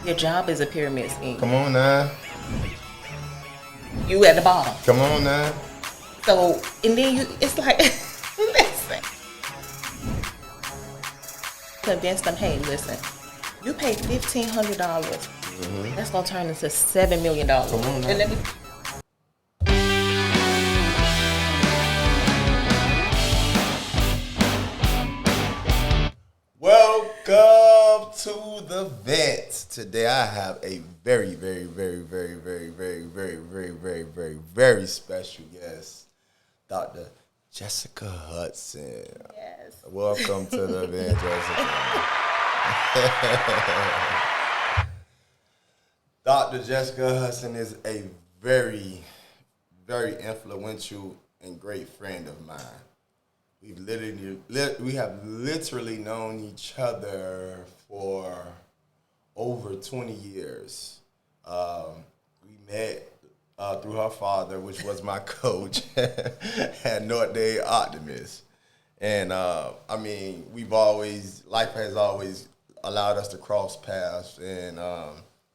Your job is a pyramid scheme. Come on now. You at the bottom. Come on now. So, and then it's like, listen. Convince them, hey, listen, you pay $1,500. That's going to turn into $7 million. Come on now. And let me... Welcome to the vent. Today I have a very, very, very, very, very, very, very, very, very, very, very special guest, Dr. Jessica Hudson. Yes. Welcome to the vent, Jessica. Dr. Jessica Hudson is a very, very influential and great friend of mine. We have literally known each other for over 20 years. We met through her father, which was my coach at North Day Optimist. And life has always allowed us to cross paths and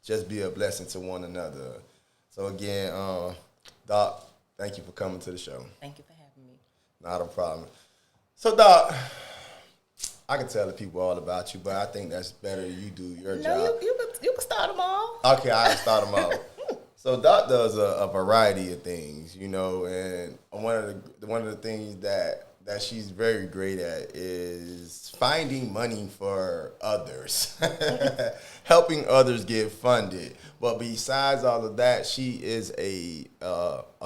just be a blessing to one another. So again, Doc, thank you for coming to the show. Thank you for having me. Not a problem. So, Doc, I can tell the people all about you, but I think that's better you do your job. No, you can start them all. Okay, I can start them all. So, Doc does a variety of things, you know, and one of the things that she's very great at is finding money for others, helping others get funded. But besides all of that, she is a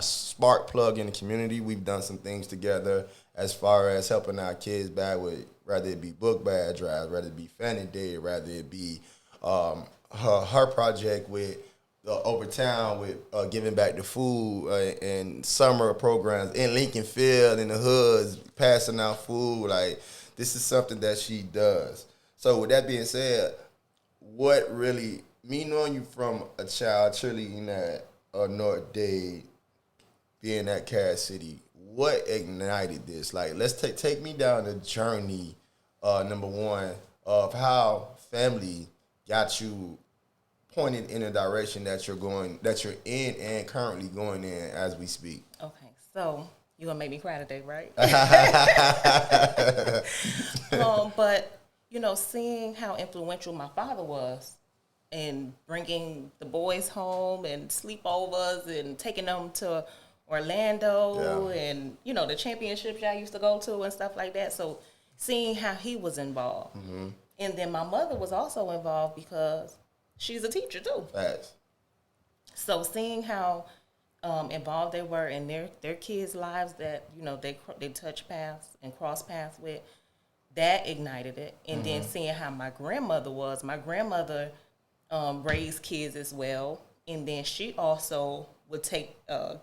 spark plug in the community. We've done some things together as far as helping our kids back with, rather it be book bag drives, rather it be Fanny Day, rather it be her project with over town with giving back the food and summer programs in Lincoln Field in the hoods, passing out food. Like, this is something that she does. So with that being said, what really, me knowing you from a child cheerleading at North Day, being at Cass City, what ignited this? Like, let's take me down the journey, number one, of how family got you pointed in a direction that you're in and currently going in as we speak. Okay, so you're going to make me cry today, right? But, you know, seeing how influential my father was in bringing the boys home and sleepovers and taking them to Orlando and, you know, the championships I used to go to and stuff like that. So seeing how he was involved. Mm-hmm. And then my mother was also involved because she's a teacher too. Facts. So seeing how involved they were in their kids' lives that, you know, they touch paths and cross paths with, that ignited it. And then seeing how my grandmother raised kids as well. And then she also would take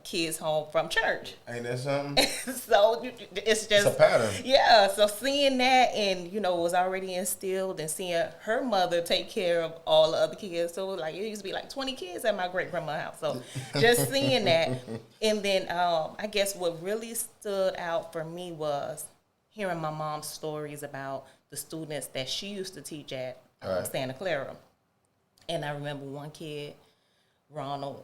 kids home from church. Ain't that something? So it's just... It's a pattern. Yeah, so seeing that and, you know, it was already instilled and seeing her mother take care of all the other kids. So like it used to be like 20 kids at my great-grandma's house. So just seeing that. And then I guess what really stood out for me was hearing my mom's stories about the students that she used to teach at Santa Clara. And I remember one kid, Ronald,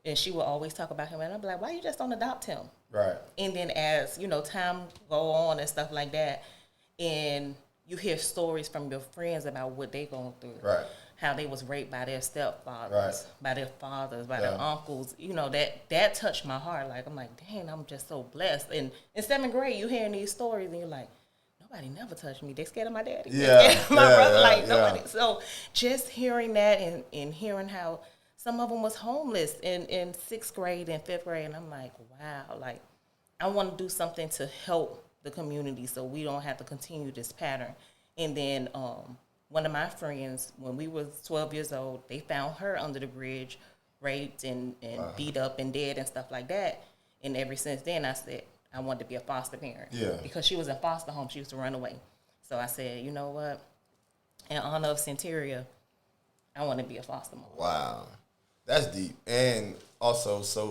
and she would always talk about him, and I'd be like, why you just don't adopt him? Right. And then as, you know, time go on and stuff like that, and you hear stories from your friends about what they going through. Right. How they was raped by their stepfathers, right. by their fathers, by their uncles. You know, that touched my heart. Like, I'm like, dang, I'm just so blessed. And in 7th grade, you hearing these stories, and you're like, nobody never touched me. They scared of my daddy. Yeah. They scared of my brother. Like, nobody. Yeah. So just hearing that and hearing how some of them was homeless in 6th grade and 5th grade. And I'm like, wow, like, I want to do something to help the community so we don't have to continue this pattern. And then one of my friends, when we was 12 years old, they found her under the bridge, raped and beat up and dead and stuff like that. And ever since then, I said, I wanted to be a foster parent. Yeah. Because she was in foster home. She used to run away. So I said, you know what? In honor of Centuria, I want to be a foster mom. Wow. That's deep. And also such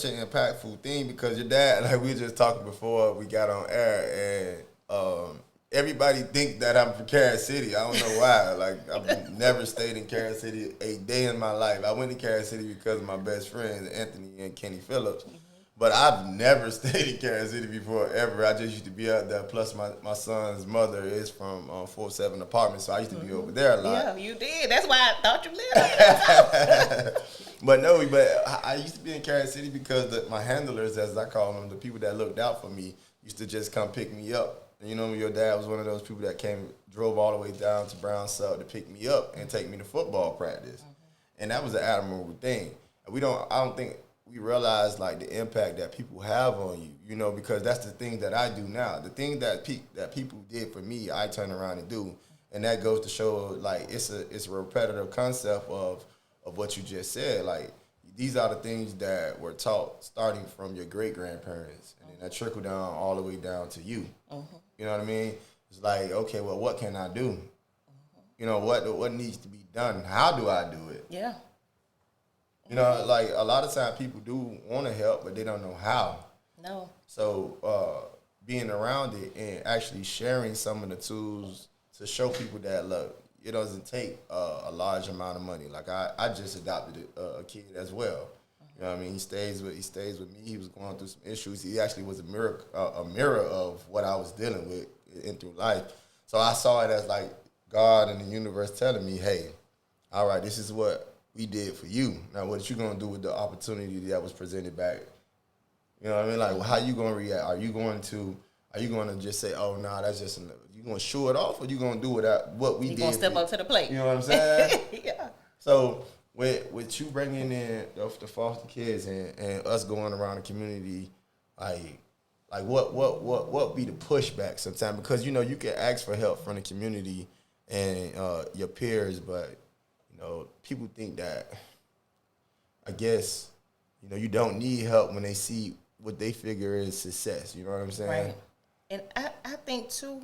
an impactful thing because your dad, like we were just talking before we got on air, and everybody think that I'm from Carrot City. I don't know why. Like, I've never stayed in Carrot City a day in my life. I went to Carrot City because of my best friends, Anthony and Kenny Phillips. But I've never stayed in Carrot City before, ever. I just used to be out there. Plus, my son's mother is from 47 Apartments, so I used to be over there a lot. Yeah, you did. That's why I thought you lived over there. But no, I used to be in Carrot City because my handlers, as I call them, the people that looked out for me, used to just come pick me up. And you know, your dad was one of those people that drove all the way down to Brown South to pick me up and take me to football practice. And that was an admirable thing. I don't think we realize like the impact that people have on you, you know, because that's the thing that I do now. The thing that people did for me, I turn around and do. And that goes to show like it's a repetitive concept of what you just said. Like, these are the things that were taught starting from your great-grandparents, and then that trickle down all the way down to you. You know what I mean? It's like, okay, well, what can I do? You know, what needs to be done? How do I do it? Yeah. You know, like, a lot of times people do want to help, but they don't know how. No. So being around it and actually sharing some of the tools to show people that, look, it doesn't take a large amount of money. Like, I just adopted a kid as well. You know what I mean? He stays with me. He was going through some issues. He actually was a mirror of what I was dealing with in through life. So I saw it as like God and the universe telling me, hey, all right, this is what we did for you. Now, what you going to do with the opportunity that was presented back? You know what I mean? Like, well, how you going to react? Are you going to just say, oh, nah, that's just enough? You going to show it off, or you going to do what we did? You going to step up to the plate. You know what I'm saying? Yeah. So with you bringing in the foster kids and us going around the community, like what be the pushback sometimes? Because, you know, you can ask for help from the community and your peers, but, you know, people think that, I guess, you know, you don't need help when they see what they figure is success. You know what I'm saying? Right. And I think, too,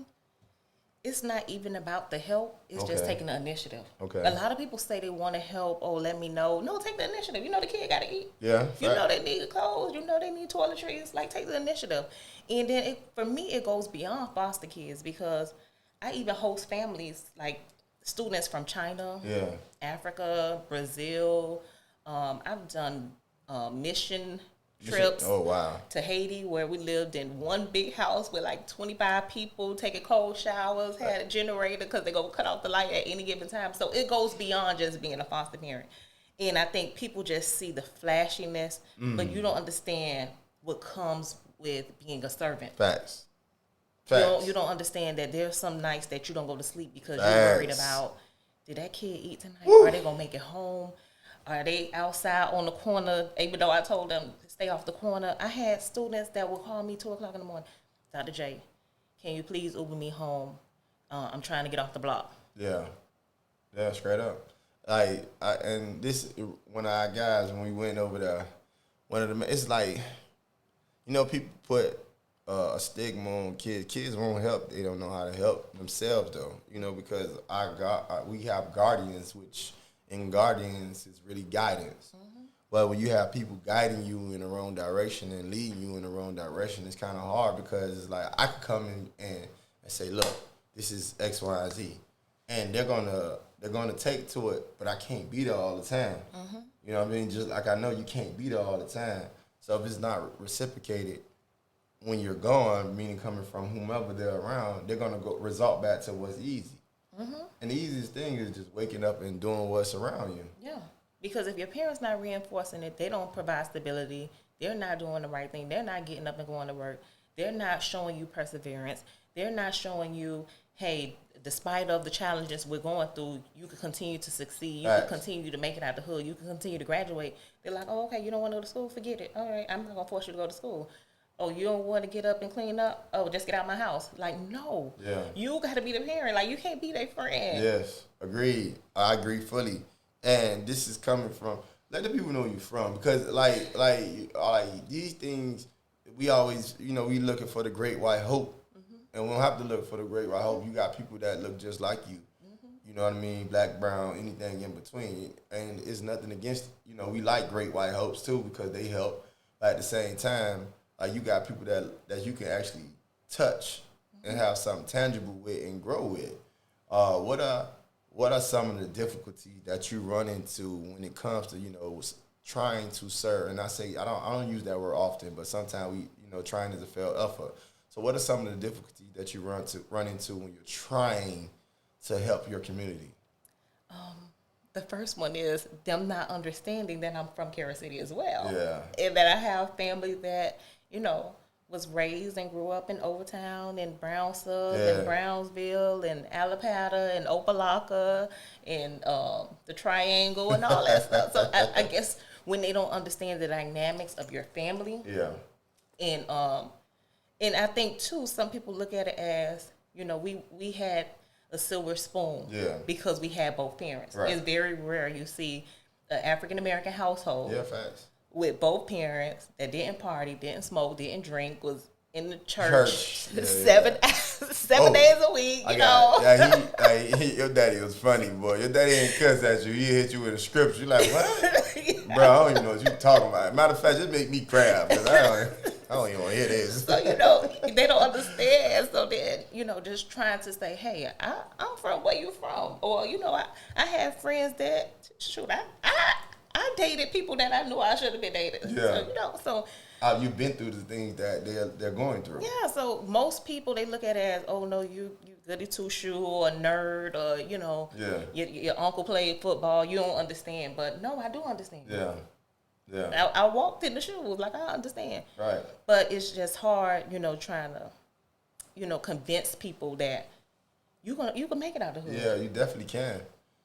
it's not even about the help. It's just taking the initiative. Okay. A lot of people say they want to help. Oh, let me know. No, take the initiative. You know the kid got to eat. Yeah. You know they need clothes. You know they need toiletries. Like, take the initiative. And then, for me, it goes beyond foster kids, because I even host families, like students from China, Africa, Brazil. I've done mission trips to Haiti, where we lived in one big house with like 25 people, taking cold showers, had a generator because they go cut off the light at any given time. So it goes beyond just being a foster parent. And I think people just see the flashiness, but you don't understand what comes with being a servant. Facts. You don't understand that there's some nights that you don't go to sleep because you're worried about, did that kid eat tonight? Woo. Are they going to make it home? Are they outside on the corner? Even though I told them to stay off the corner, I had students that would call me 2 o'clock in the morning. Dr. J, can you please Uber me home? I'm trying to get off the block. Yeah, straight up. Like, and this, one of our guys, when we went over there, it's like, you know, people put a stigma on kids. Kids won't help. They don't know how to help themselves, though. You know, because we have guardians, which in guardians is really guidance. But when you have people guiding you in the wrong direction and leading you in the wrong direction, it's kind of hard, because it's like, I could come in and say, look, this is X, Y, and Z. And they're gonna take to it, but I can't be there all the time. You know what I mean? Just like I know you can't be there all the time. So if it's not reciprocated when you're gone, meaning coming from whomever they're around, they're gonna resort back to what's easy. And the easiest thing is just waking up and doing what's around you. Yeah, because if your parents not reinforcing it, they don't provide stability. They're not doing the right thing. They're not getting up and going to work. They're not showing you perseverance. They're not showing you, hey, despite of the challenges we're going through, you can continue to succeed. You can continue to make it out the hood. You can continue to graduate. They're like, oh, okay, you don't want to go to school? Forget it. All right, I'm not going to force you to go to school. Oh, you don't want to get up and clean up? Oh, just get out of my house. Like, no. Yeah. You got to be the parent. Like, you can't be their friend. Yes, agreed. I agree fully. And this is coming from, let the people know where you're from. Because, like these things, we always, you know, we looking for the great white hope. And we don't have to look for the great white hope. You got people that look just like you. You know what I mean? Black, brown, anything in between. And it's nothing against, you know, we like great white hopes too, because they help. But at the same time, like, you got people that you can actually touch and have something tangible with and grow with. What are some of the difficulties that you run into when it comes to trying to serve? And I don't use that word often, but sometimes trying is a failed effort. So what are some of the difficulties that you run into when you're trying to help your community? The first one is them not understanding that I'm from Carol City as well. Yeah. And that I have family that, was raised and grew up in Overtown and Brownsville and Brownsville and Alapata and Opelika and the Triangle and all that stuff. So I guess when they don't understand the dynamics of your family. Yeah. And I think too, some people look at it as, we had a silver spoon because we had both parents. Right. It's very rare you see an African American household facts. With both parents that didn't party, didn't smoke, didn't drink, was in the church 7 days a week. Your daddy was funny, boy. Your daddy ain't cuss at you. He hit you with a scripture. You like, what? Bro, I don't even know what you're talking about. Matter of fact, just make me cry because I don't even want to hear this. So, they don't understand. So then, just trying to say, hey, I'm from where you from. Or, I have friends that, shoot, I dated people that I knew I should have been dating. Yeah. So you've been through the things that they're going through. Yeah, so most people, they look at it as, oh, no, you goody two-shoe or a nerd or, your uncle played football. You don't understand. But, no, I do understand. Yeah. Yeah. I walked in the shoes. Like, I understand. Right. But it's just hard, trying to, convince people that you can make it out of the hood. Yeah, you definitely can.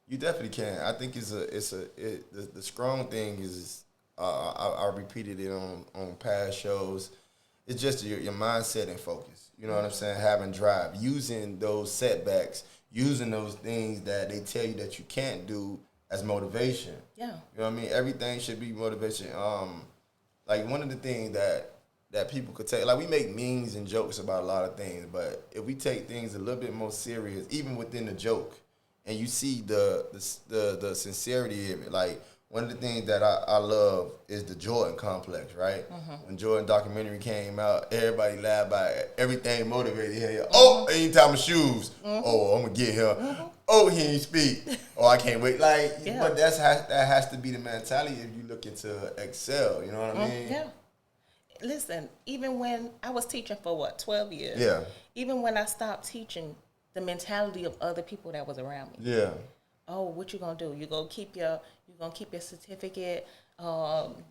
You definitely can. I think the strong thing is, I repeated it on past shows. It's just your mindset and focus. You know what I'm saying? Having drive, using those setbacks, using those things that they tell you that you can't do as motivation. Yeah. You know what I mean? Everything should be motivation. Like one of the things that people could take, like we make memes and jokes about a lot of things, but if we take things a little bit more serious, even within the joke, and you see the sincerity of it. Like one of the things that I love is the Jordan complex, right? Mm-hmm. When Jordan documentary came out, everybody laughed about it. Everything motivated him. Mm-hmm. Oh, anytime of shoes. Mm-hmm. Oh, I'm gonna get him. Mm-hmm. Oh, he ain't speak. Oh, I can't wait. Like, but that has to be the mentality if you looking to excel. You know what I mean? Yeah. Listen, even when I was teaching for 12 years. Yeah. Even when I stopped teaching, the mentality of other people that was around me. Yeah. Oh, what you gonna do? You gonna keep your certificate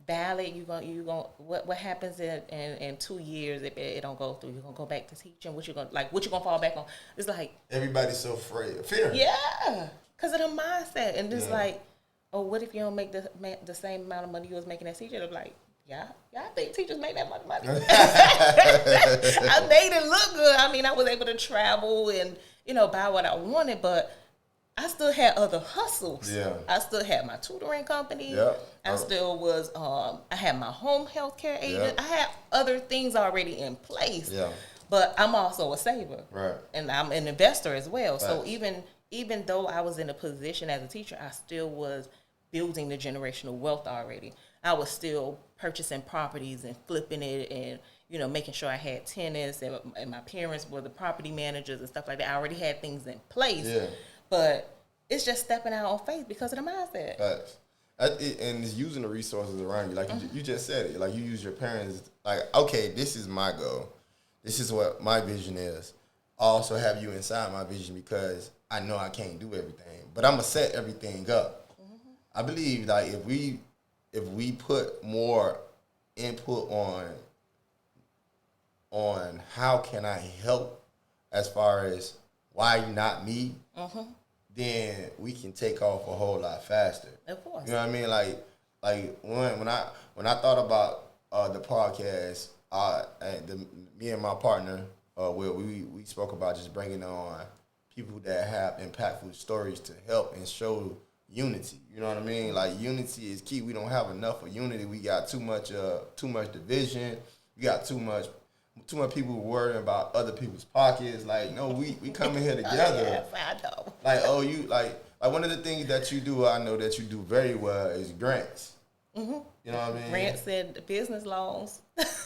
valid. You gonna what happens in 2 years if it don't go through? You gonna go back to teaching? What you gonna fall back on? It's like everybody's so afraid. Fear. Yeah, because of the mindset, and it's like, oh, what if you don't make the same amount of money you was making as teacher? I'm like, yeah, I think teachers make that much money. I made it look good. I mean, I was able to travel and, buy what I wanted, but I still had other hustles. Yeah. I still had my tutoring company. Yep. I still was, I had my home health care agent. Yep. I had other things already in place. Yeah. But I'm also a saver. Right. And I'm an investor as well. Right. So even though I was in a position as a teacher, I still was building the generational wealth already. I was still purchasing properties and flipping it and, making sure I had tenants and my parents were the property managers and stuff like that. I already had things in place. Yeah. But it's just stepping out on faith because of the mindset. Facts. And it's using the resources around you. Like you just said it. Like you use your parents. Like, okay, this is my goal. This is what my vision is. I also have you inside my vision because I know I can't do everything. But I'm going to set everything up. Mm-hmm. I believe like if we put more input on how can I help as far as why not me, then we can take off a whole lot faster. Of course. You know what I mean? Like when I thought about the podcast, me and my partner, we spoke about just bringing on people that have impactful stories to help and show unity. You know what I mean? Like unity is key. We don't have enough of unity. We got too much division. We got too much people worrying about other people's pockets. Like, no, we come in here together. Yes, I know. Like, oh, you like one of the things that you do, I know that you do very well is grants. Mm-hmm. You know what I mean? Rents and business loans.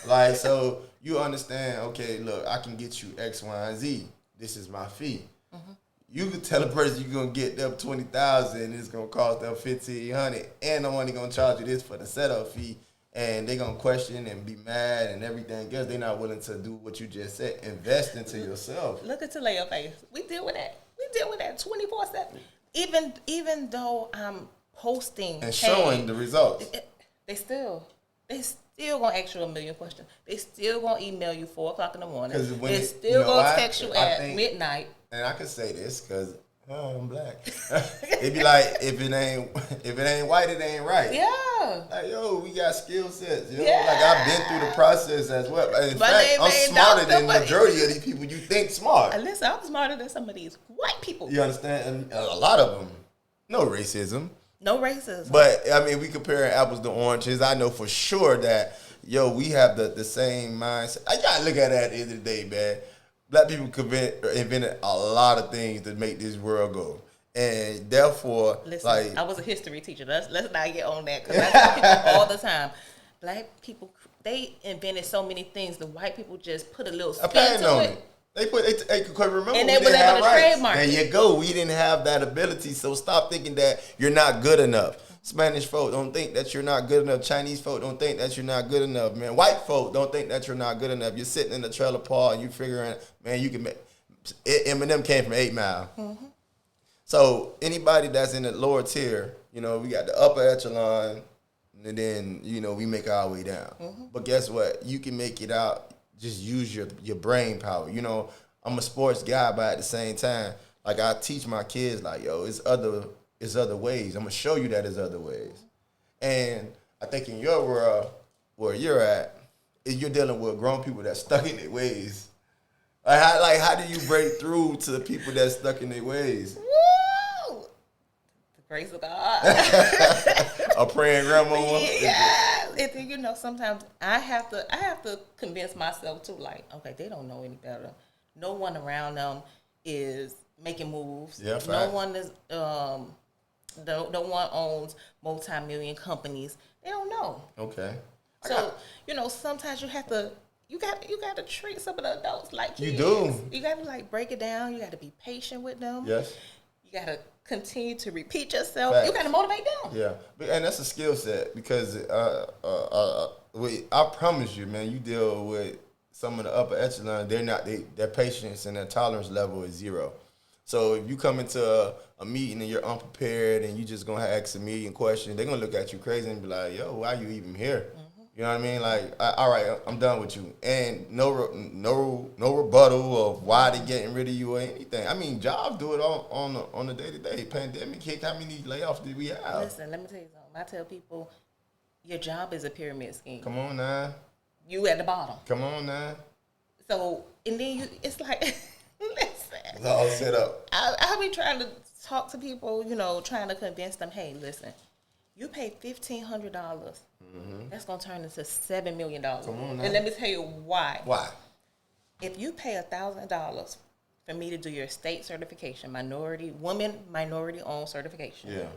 Like, so you understand, okay, look, I can get you X, Y, and Z. This is my fee. Mm-hmm. You could tell a person you're going to get them $20,000, it's going to cost them $1,500, and I'm only going to charge you this for the setup fee, and they're going to question and be mad and everything else. They're not willing to do what you just said. Invest into yourself. Look at Talaya face. We deal with that. We deal with that 24/7. Even though I'm posting and showing the results. They still gonna ask you a million questions. They still gonna email you 4:00 in the morning. They still gonna text you at midnight. And I can say this because I'm black. It'd be like if it ain't white, it ain't right. Yeah. Like, yo, we got skill sets. You know? Yeah. Like I've been through the process as well. In fact, I'm smarter than the majority of these people you think smart. Listen, I'm smarter than some of these white people. You understand? And a lot of them, no racism. No racism. But, I mean, we comparing apples to oranges. I know for sure that, we have the same mindset. I got to look at that at the end of the day, man. Black people invented a lot of things to make this world go. And therefore, listen, I was a history teacher. Let's not get on that because I tell people all the time. Black people, they invented so many things. The white people just put a little spin to it. They could remember, and they were able to trademark. There you go. We didn't have that ability, so stop thinking that you're not good enough. Spanish folk don't think that you're not good enough. Chinese folk don't think that you're not good enough, man. White folk don't think that you're not good enough. You're sitting in the trailer park and you figuring, man, you can make. Eminem came from 8 Mile. Mm-hmm. So anybody that's in the lower tier, we got the upper echelon, and then we make our way down. Mm-hmm. But guess what? You can make it out. Just use your brain power. I'm a sports guy, but at the same time, like I teach my kids, like, it's other ways. I'm gonna show you that there's other ways. And I think in your world, where you're at, you're dealing with grown people that's stuck in their ways. How do you break through to the people that's stuck in their ways? Woo! The grace of God. A praying grandma. Yeah. Sometimes I have to convince myself too. Like, okay, they don't know any better. No one around them is making moves. Yeah, no one is. No one owns multi-million companies. They don't know. Okay. So sometimes you have to. You got to treat some of the adults like kids. You do. You got to break it down. You got to be patient with them. Yes. You got to continue to repeat yourself. Facts. You got to motivate them. Yeah, and that's a skill set because I promise you, man, you deal with some of the upper echelon. Their patience and their tolerance level is 0. So if you come into a meeting and you're unprepared and you just gonna ask a million questions, they're gonna look at you crazy and be like, "Yo, why are you even here?" Mm-hmm. You know what I mean? Like, all right, I'm done with you, and no rebuttal of why they getting rid of you or anything. I mean, jobs do it on the day-to-day. Pandemic hit, how many layoffs did we have? Listen, let me tell you something. I tell people, your job is a pyramid scheme. Come on now. You at the bottom. Come on now. So, and then it's like, listen. It's all set up. I be trying to talk to people, trying to convince them, hey, listen, you pay $1,500. Mm-hmm. That's going to turn into $7 million. Come on now. And let me tell you why. Why? If you pay $1,000 for me to do your state certification, minority-owned certification, yeah,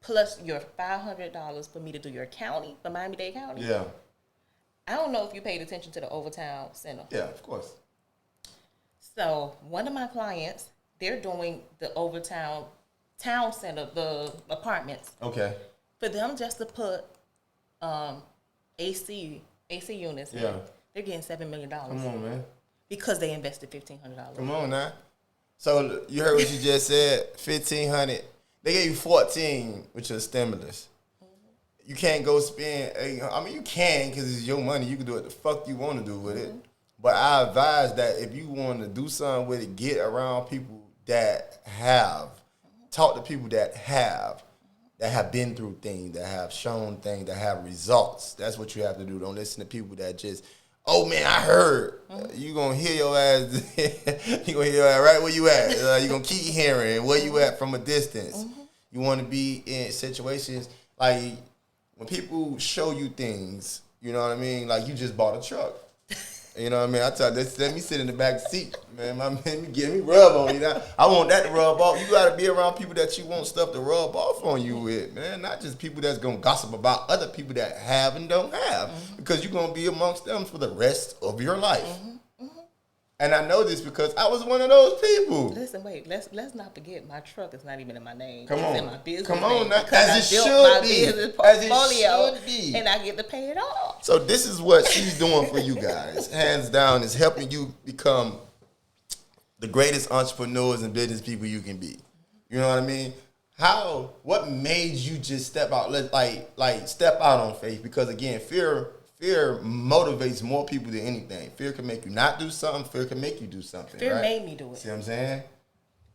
plus your $500 for me to do your county, for Miami-Dade County, yeah, I don't know if you paid attention to the Overtown Center. Yeah, of course. So one of my clients, they're doing the Overtown Town Center, the apartments. Okay. For them just to put AC units in, they're getting $7 million. Come on, man. Because they invested $1,500. Come on now. So you heard what you just said, $1,500. They gave you 14, which is stimulus. Mm-hmm. You can't go spend. You can because it's your money. You can do what the fuck you want to do with it. But I advise that if you want to do something with it, get around people that have. Talk to people that have been through things, that have shown things, that have results. That's what you have to do. Don't listen to people that just, oh man, I heard. Mm-hmm. You gonna hear your ass. You gonna hear your ass right where you at. You gonna keep hearing where you at from a distance. Mm-hmm. You want to be in situations like when people show you things. You know what I mean? Like you just bought a truck. You know what I mean? I tell this, let me sit in the back seat, man. My man, give me rub on you. I want that to rub off. You gotta be around people that you want stuff to rub off on you with, man. Not just people that's gonna gossip about other people that have and don't have, because you're gonna be amongst them for the rest of your life. And I know this because I was one of those people. Listen, wait. Let's not forget my truck is not even in my name. Come it's on, in my business. come on, name now. because As it I built should my be. business As it portfolio, should be. and I get to pay it off. So this is what she's doing for you guys, hands down, is helping you become the greatest entrepreneurs and business people you can be. You know what I mean? What made you just step out, like step out on faith? Because again, fear motivates more people than anything. Fear can make you not do something. Fear can make you do something. Fear right? made me do it. See what I'm saying?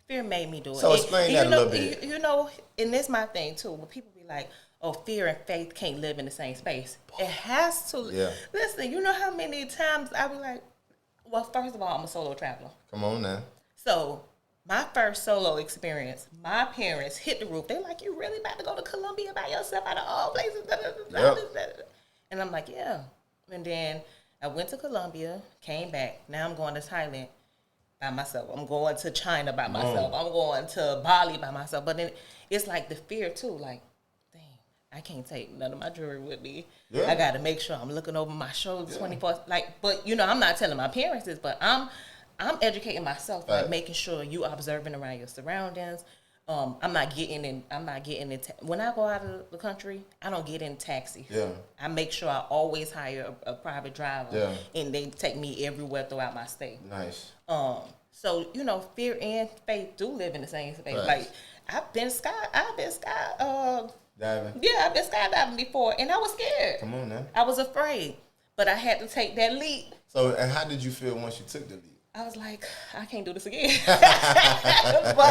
Fear made me do it. So explain that a little bit. You know, and this my thing too. When people be like, "Oh, fear and faith can't live in the same space," it has to. Yeah. Listen, you know how many times I be like, "Well, first of all, I'm a solo traveler." Come on now. So my first solo experience, my parents hit the roof. They like, "You really about to go to Colombia by yourself out of all places?" Yep. And I'm like, "Yeah." And then I went to Colombia, came back. Now I'm going to Thailand by myself. I'm going to China by myself. I'm going to Bali by myself. But then it's like the fear too. Like, dang, I can't take none of my jewelry with me. Yeah. I got to make sure I'm looking over my shoulder 24. Like, but you know, I'm not telling my parents this, but I'm educating myself, like making sure you observing around your surroundings. I'm not getting in. When I go out of the country, I don't get in taxi. Yeah. I make sure I always hire a private driver. Yeah. And they take me everywhere throughout my state. Nice. So you know, fear and faith do live in the same space. Right. Like I've been Diving. Yeah, I've been skydiving before, and I was scared. Come on now. I was afraid, but I had to take that leap. So, and how did you feel once you took the leap? I was like, I can't do this again. but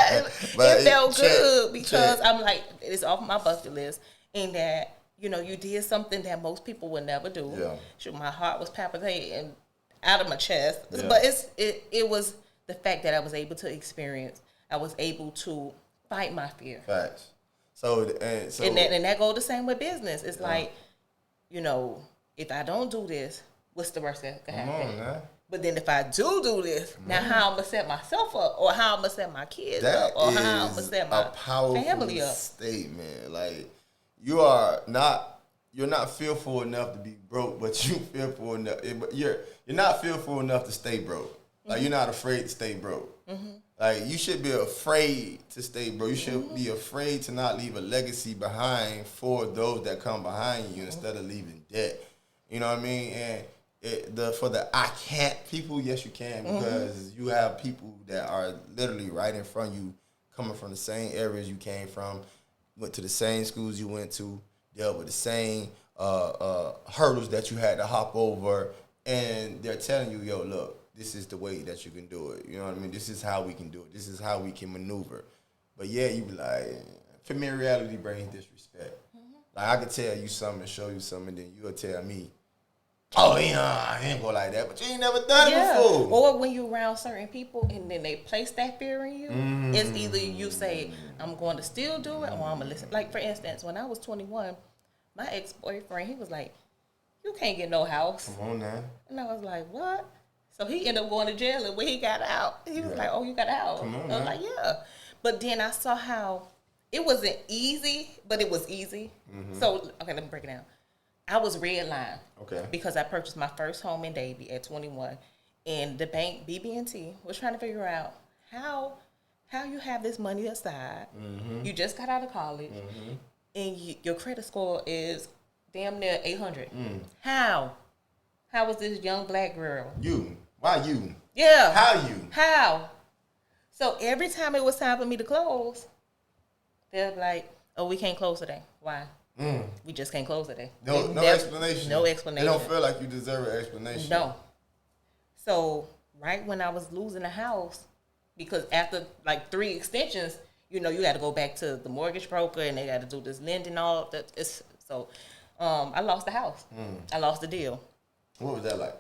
it felt good because I'm like, it's off my bucket list. And that, you know, you did something that most people would never do. Yeah. Sure, my heart was palpitating out of my chest. Yeah. But it was the fact that I was able to experience. I was able to fight my fear. Facts. And that goes the same with business. It's like, you know, if I don't do this, what's the worst that could happen? Come on, man. But then if I do this, now how I'm going to set myself up, or how I'm going to set my kids up, or how I'm going to set my family up. Statement. Like, you're not fearful enough to be broke, but you fearful enough. You're not fearful enough to stay broke. Like, you're not afraid to stay broke. Like, you should be afraid to stay broke. You should be afraid to not leave a legacy behind for those that come behind you instead of leaving debt. You know what I mean? And for the I can't people, yes you can, because you have people that are literally right in front of you, coming from the same areas you came from, went to the same schools you went to, dealt with the same hurdles that you had to hop over, and they're telling you, yo, look, this is the way that you can do it. You know what I mean? This is how we can do it. This is how we can maneuver. But yeah, you be like, familiarity brings disrespect. Like, I could tell you something and show you something, and then you'll tell me, oh, yeah, I ain't go like that, but you ain't never done it before. Or when you're around certain people and then they place that fear in you, it's either you say, I'm going to still do it, or I'm going to listen. Like, for instance, when I was 21, my ex-boyfriend, he was like, you can't get no house. Come on now. And I was like, what? So he ended up going to jail, and when he got out, he was like, oh, you got a house? Come on I was like, yeah. But then I saw how it wasn't easy, but it was easy. So, okay, let me break it down. I was redlined. Okay. Because I purchased my first home in Davie at 21. And the bank, BB&T, was trying to figure out how you have this money aside. You just got out of college. And your credit score is damn near 800. How? How was this young black girl? You. Why you? Yeah. How you? How? So every time it was time for me to close, they're like, oh, we can't close today. Why? We just can't close today. No explanation. No explanation. They don't feel like you deserve an explanation. No. So right when I was losing the house, because after like 3 extensions, you know, you got to go back to the mortgage broker and they got to do this lending, all that. So I lost the house. I lost the deal. What was that like?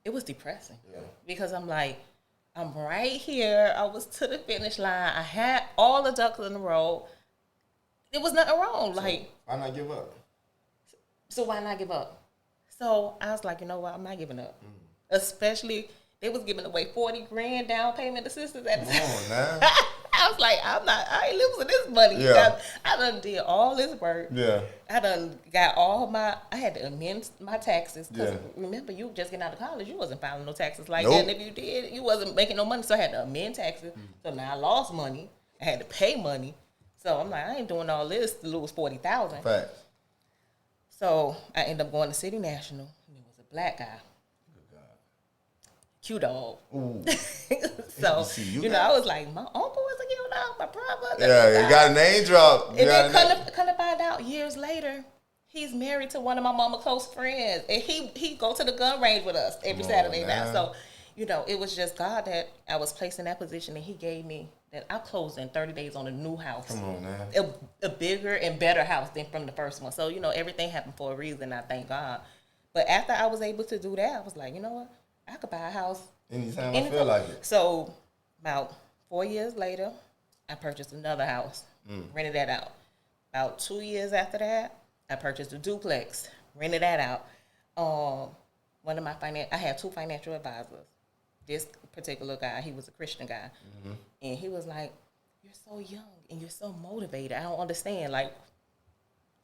It was depressing. Yeah. Because I'm like, I'm right here. I was to the finish line. I had all the ducks in a row. There was nothing wrong. Like, why not give up? So why not give up? So I was like, you know what? I'm not giving up. Especially, they was giving away 40 grand down payment assistance at the time. Come on now. I was like, I ain't losing this money. Yeah. I done did all this work. Yeah. I done got I had to amend my taxes. Because remember, you just getting out of college, you wasn't filing no taxes like that. And if you did, you wasn't making no money. So I had to amend taxes. So now I lost money. I had to pay money. So I'm like, I ain't doing all this to lose $40,000. Facts. So I ended up going to City National. And it was a black guy. Q dog. So I was like, my uncle was a Q dog, my brother. Yeah, you got a name drop. And then come to find out years later, he's married to one of my mama's close friends, and he go to the gun range with us every Saturday night. So, it was just God that I was placed in that position, and He gave me that. I closed in 30 days on a new house. Come on, man. A bigger and better house than from the first one. So everything happened for a reason. I thank God. But after I was able to do that, I was like, you know what? I could buy a house anytime I feel like it. So about 4 years later, I purchased another house, rented that out. About 2 years after that, I purchased a duplex, rented that out. I had two financial advisors. This particular guy, he was a Christian guy, and he was like, "You're so young and you're so motivated. I don't understand. Like,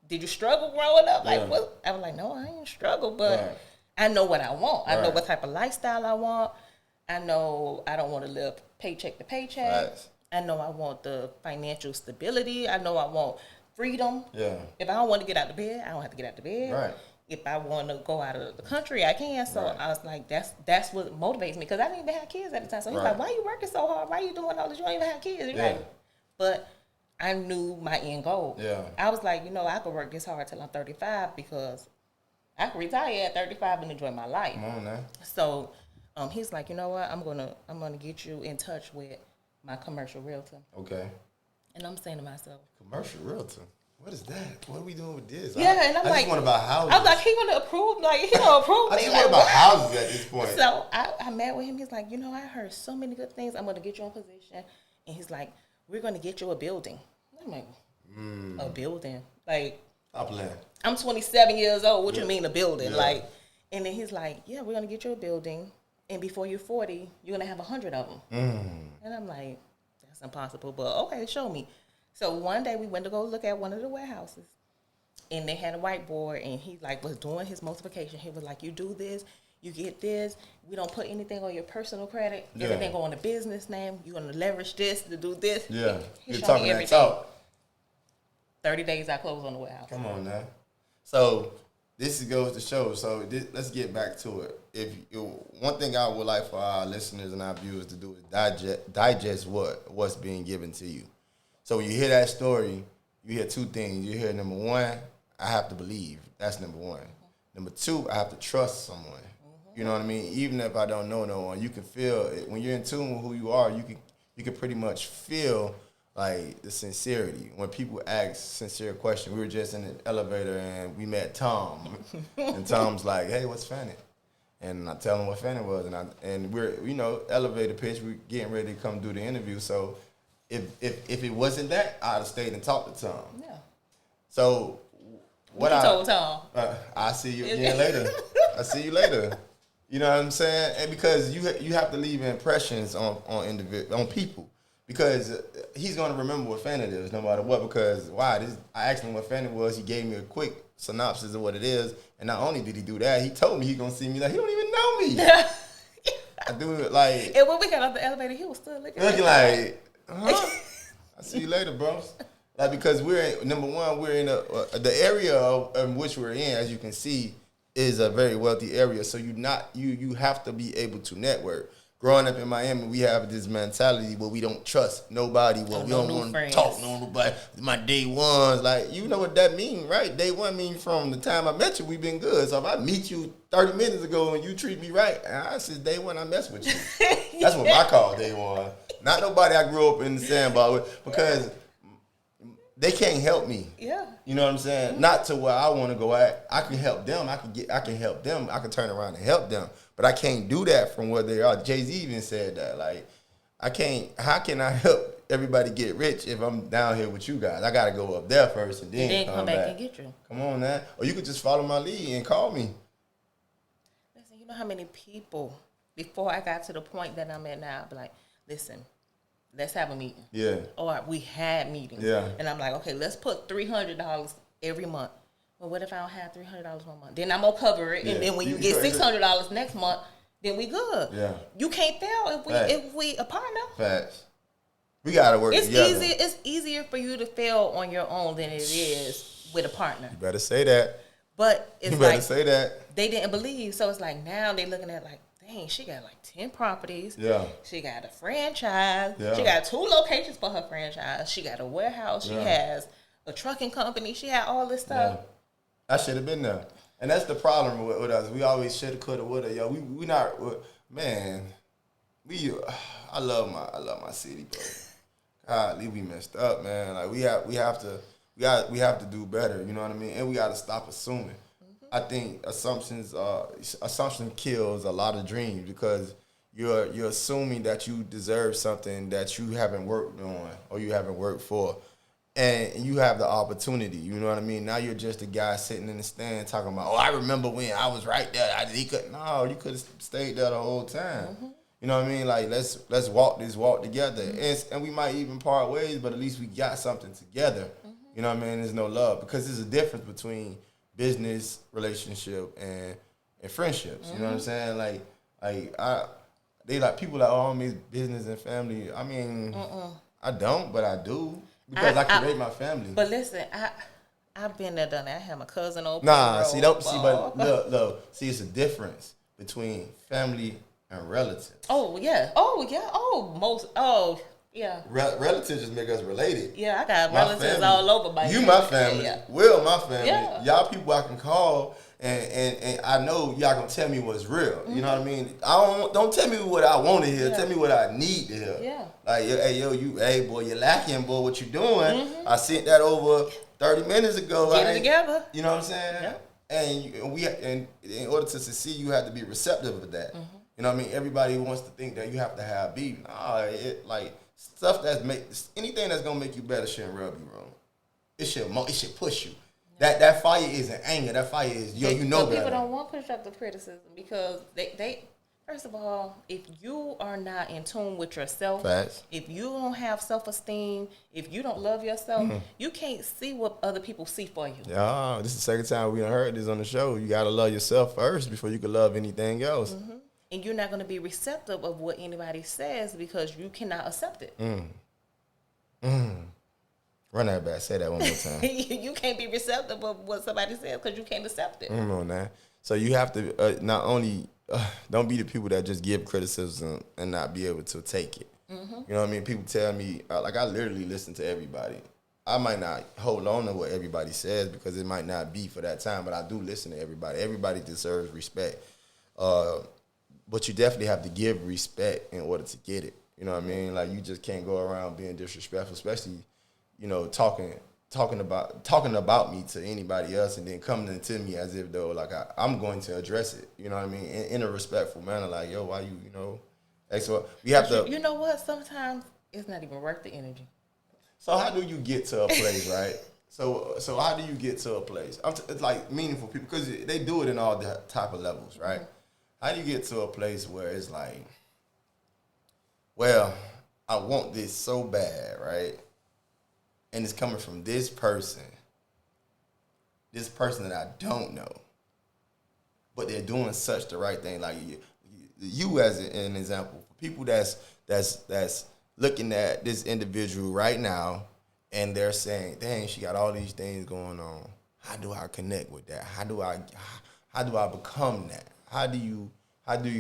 did you struggle growing up? Like, what?" I was like, "No, I ain't struggle, but." I know what I want. I know what type of lifestyle I want. I know I don't want to live paycheck to paycheck. Right. I know I want the financial stability. I know I want freedom. Yeah. If I don't want to get out of bed, I don't have to get out of bed. Right. If I want to go out of the country, I can. So I was like, that's what motivates me, because I didn't even have kids at the time. So he's like, "Why you working so hard? Why you doing all this? You don't even have kids." Right. But I knew my end goal. Yeah. I was like, I could work this hard till I'm 35, because I can retire at 35 and enjoy my life. Come on now. So he's like, "You know what? I'm gonna get you in touch with my commercial realtor." Okay. And I'm saying to myself, commercial realtor? What is that? What are we doing with this? Yeah, and I'm like, I just want to buy houses. I'm like, he gonna approve? Like, he gonna approve me? I just want to buy houses at this point. So I met with him. He's like, I heard so many good things. I'm gonna get you in position. And he's like, "We're gonna get you a building." I'm like, a building? Like, stop playing. I'm 27 years old. What you mean a building? Yeah. Like, and then he's like, "Yeah, we're gonna get you a building, and before you're 40, you're gonna have 100 of them." And I'm like, "That's impossible." But okay, show me. So one day we went to go look at one of the warehouses, and they had a whiteboard, and he was doing his multiplication. He was like, "You do this, you get this. We don't put anything on your personal credit. Everything go on the business name. You're gonna leverage this to do this." Yeah, you're talking that talk. 30 days I closed on the warehouse. Come on now. So this goes to show. So let's get back to it. One thing I would like for our listeners and our viewers to do is digest what's being given to you. So when you hear that story, you hear two things. You hear, number one, I have to believe. That's number one. Number two, I have to trust someone. You know what I mean? Even if I don't know no one, you can feel it. When you're in tune with who you are, you can pretty much feel like the sincerity. When people ask sincere questions, we were just in the elevator and we met Tom, and Tom's like, "Hey, what's Fanny?" And I tell him what Fanny was, and we're elevator pitch. We're getting ready to come do the interview. So if it wasn't that, I'd have stayed and talked to Tom. Yeah. So what you told Tom? I see you again later. I see you later. You know what I'm saying? And because you have to leave impressions on people. Because he's going to remember what Fanny is no matter what. Because, I asked him what Fanny was. He gave me a quick synopsis of what it is. And not only did he do that, he told me he's going to see me like he don't even know me. I do it like... And when we got off the elevator, he was still looking like, I'll see you later, bro. Like, because number one, we're in the area in which we're in, as you can see, is a very wealthy area. So you have to be able to network. Growing up in Miami, we have this mentality where we don't trust nobody. We don't want to talk to nobody. My day ones, like, you know what that means, right? Day one means from the time I met you, we've been good. So if I meet you 30 minutes ago and you treat me right, I said day one I mess with you. That's what I call day one. Not nobody I grew up in the sandbar with, because they can't help me. Yeah. You know what I'm saying? Mm-hmm. Not to where I want to go at. I can help them. I can help them. I can turn around and help them. But I can't do that from where they are. Jay-Z even said that. Like, how can I help everybody get rich if I'm down here with you guys? I got to go up there first and then come back and get you. Come on, man. Or you could just follow my lead and call me. Listen, know how many people before I got to the point that I'm at now, I'd be like, listen, let's have a meeting. Yeah. Or we had meetings. Yeah. And I'm like, okay, let's put $300 every month. Well, what if I don't have $300 one month? Then I'm gonna cover it, and then when you get $600 next month, then we good. Yeah. You can't fail if we a partner. Facts. We gotta work together. It's easier for you to fail on your own than it is with a partner. You better say that. But it's you better like say that. They didn't believe, so it's like now they looking at like, dang, she got like 10 properties. Yeah. She got a franchise. Yeah. She got 2 locations for her franchise. She got a warehouse. She has a trucking company. She had all this stuff. Yeah. I should have been there. And that's the problem with us. We always shoulda, coulda, woulda. Yo, we not, man. I love my city, bro. God, we messed up, man. Like we have to do better. You know what I mean? And we got to stop assuming. Mm-hmm. I think assumption kills a lot of dreams because you're assuming that you deserve something that you haven't worked on or you haven't worked for. And you have the opportunity, you know what I mean? Now you're just a guy sitting in the stand talking about, oh, I remember when I was right there. You could have stayed there the whole time. Mm-hmm. You know what I mean? Like, let's walk this walk together. Mm-hmm. And we might even part ways, but at least we got something together. Mm-hmm. You know what I mean? There's no love. Because there's a difference between business, relationship, and friendships. Mm-hmm. You know what I'm saying? They like people like, oh, I miss business and family. I mean, I don't, but I do. Because I create my family. But listen, I've been there, done that. I had my cousin over. But look, it's a difference between family and relatives. Oh yeah. Relatives just make us related. Yeah, I got relatives all over my You my family. Yeah. Will my family. Yeah. Y'all people I can call and I know y'all gonna tell me what's real. Mm-hmm. You know what I mean? Don't tell me what I want to hear. Yeah. Tell me what I need to hear. Yeah. Like, hey boy, you're lacking, boy. What you doing? Mm-hmm. I sent that over 30 minutes ago. Get it together. You know what I'm saying? Yeah. And in order to succeed, you have to be receptive of that. Mm-hmm. You know what I mean? Everybody wants to think that you have to have beef. Stuff anything that's gonna make you better shouldn't rub you wrong. It should push you. That fire isn't anger. That fire is you know better. People don't want constructive criticism because they first of all, if you are not in tune with yourself, Facts. If you don't have self-esteem, if you don't love yourself, you can't see what other people see for you. Yeah, this is the second time we done heard this on the show. You gotta love yourself first before you can love anything else. Mm-hmm. And you're not going to be receptive of what anybody says because you cannot accept it. Run that back. Say that one more time. You can't be receptive of what somebody says because you can't accept it. Come on now. So you have to not only don't be the people that just give criticism and not be able to take it. Mm-hmm. You know what I mean? People tell me, like I literally listen to everybody. I might not hold on to what everybody says because it might not be for that time, but I do listen to everybody. Everybody deserves respect. But you definitely have to give respect in order to get it. You know what I mean? Like, you just can't go around being disrespectful, especially, you know, talking about me to anybody else and then coming to me as if though like I'm going to address it. You know what I mean? In a respectful manner, like, yo, why you know? So we have to. You know what? Sometimes it's not even worth the energy. So how do you get to a place, right? So how do you get to a place? It's like meaningful people because they do it in all the type of levels, right? Mm-hmm. How do you get to a place where it's like, well, I want this so bad, right? And it's coming from this person that I don't know, but they're doing such the right thing. Like you as an example, people that's looking at this individual right now, and they're saying, "Dang, she got all these things going on. How do I connect with that? How do I become that? How do you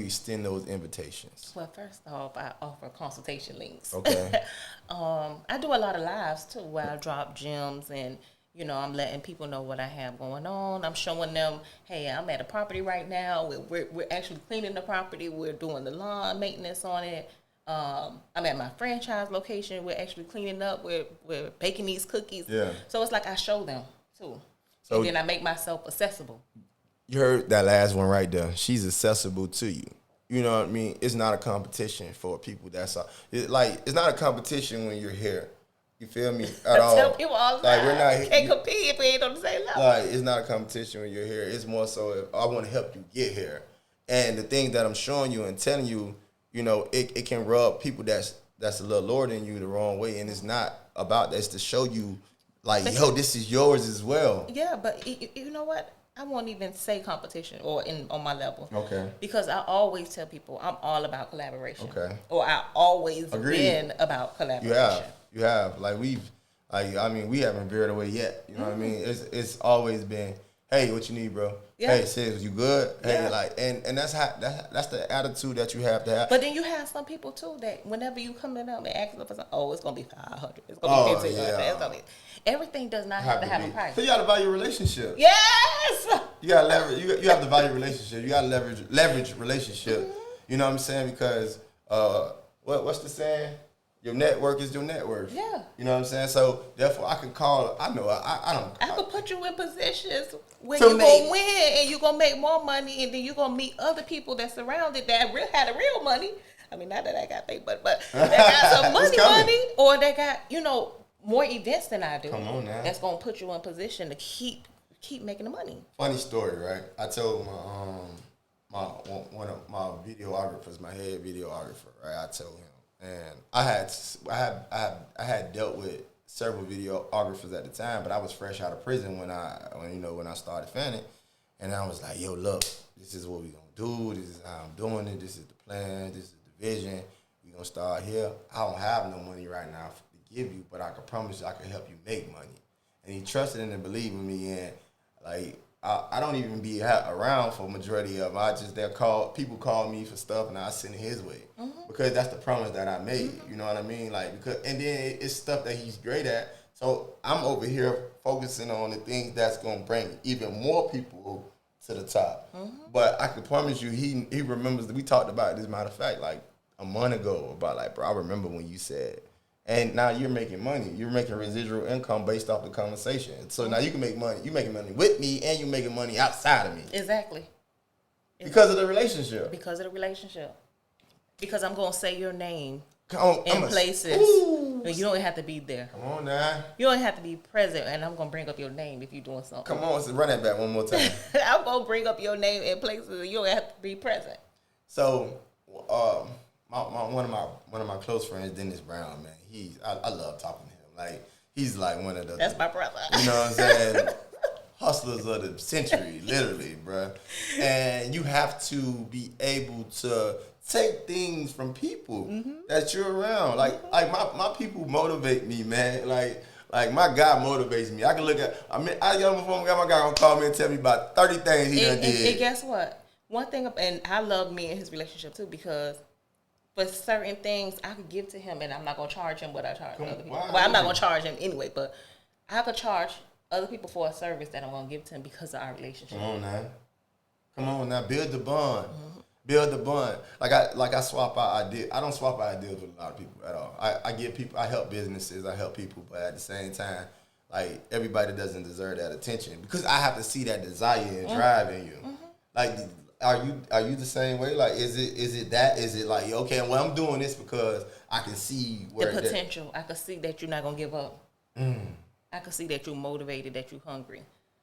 extend those invitations?" Well, first off, I offer consultation links. Okay. I do a lot of lives too where I drop gems and, you know, I'm letting people know what I have going on. I'm showing them, hey, I'm at a property right now. We're actually cleaning the property. We're doing the lawn maintenance on it. I'm at my franchise location. We're actually cleaning up. We're baking these cookies. Yeah. So it's like I show them too. So, and then I make myself accessible. You heard that last one right there. She's accessible to you. You know what I mean? It's not a competition for people. It's not a competition when you're here. You feel me? At all. I tell people all the time. We're not can't compete if we ain't on the same level. Like, it's not a competition when you're here. It's more so if I want to help you get here. And the things that I'm showing you and telling you, you know, it can rub people that's a little lower than you the wrong way. And it's not about that. It's to show you, like, yo, this is yours as well. Yeah, but you know what? I won't even say competition or on my level. Okay. Because I always tell people I'm all about collaboration. Okay. Or I always Agreed. been about collaboration. You have. Like, we haven't veered away yet. You know what I mean? It's always been, hey, what you need, bro? Yeah. Hey, sis, you good? Hey, Yeah. like, and that's that's the attitude that you have to have. But then you have some people too that whenever you come in them and ask them for something, it's gonna be 500. It's gonna be 1500. Yeah. It's gonna be, everything does not have to have a price. So you gotta value relationship. Yes. You gotta leverage. You have to value relationship. You gotta leverage relationship. You know what I'm saying? Because what's the saying? Your network is your net worth. Yeah. You know what I'm saying? So therefore, I can call. I know. I could put you in positions where To you're make- gonna win and you're gonna make more money, and then you're gonna meet other people that surrounded that had the real money. I mean, not that I got paid, but they got some It's coming. money, or they got more events than I do. Come on now. That's gonna put you in position to keep making the money. Funny story, right? I told one of my videographers, my head videographer, right? I told him, and I had dealt with several videographers at the time, but I was fresh out of prison when I started fanning, and I was like, yo, look, this is what we gonna do. This is how I'm doing it. This is the plan. This is the vision. We gonna start here. I don't have no money right now to give you, but I can promise you I can help you make money. And he trusted and believed in me, and like I don't even be around for majority of them. People call me for stuff, and I send it his way because that's the promise that I made. You know what I mean? Like, and then it's stuff that he's great at. So I'm over here focusing on the things that's gonna bring even more people to the top. But I can promise you, he remembers that we talked about this. Matter of fact, like a month ago, about like, bro, I remember when you said. And now you're making money. You're making residual income based off the conversation. So now you can make money. You're making money with me, and you're making money outside of me. Exactly. Because of the relationship. Because of the relationship. Because I'm gonna say your name in places. You don't have to be there. Come on now. You don't have to be present, and I'm gonna bring up your name if you're doing something. Come on, so run that back one more time. I'm gonna bring up your name in places and you don't have to be present. So, one of my close friends, Dennis Brown, man. I love talking to him. Like, he's like one of the. That's my brother. You know what I'm saying? Hustlers of the century, literally, bruh. And you have to be able to take things from people that you're around. Like my people motivate me, man. Like my guy motivates me. I can look at. I got on the phone. Got my guy gonna call me and tell me about 30 things he done did. And guess what? One thing, and I love me and his relationship too, because for certain things I could give to him, and I'm not gonna charge him what I charge other people. Well, I'm not gonna charge him anyway, but I could charge other people for a service that I'm gonna give to him because of our relationship. Come on now. Build the bond. Build the bond. Like I swap out ideas. I don't swap out ideas with a lot of people at all. I help businesses. I help people, but at the same time, like, everybody doesn't deserve that attention because I have to see that desire and drive in you. Like, are you the same way? Like, is it that? Is it like, okay, well, I'm doing this because I can see where the potential. I can see that you're not gonna give up. I can see that you're motivated, that you're hungry.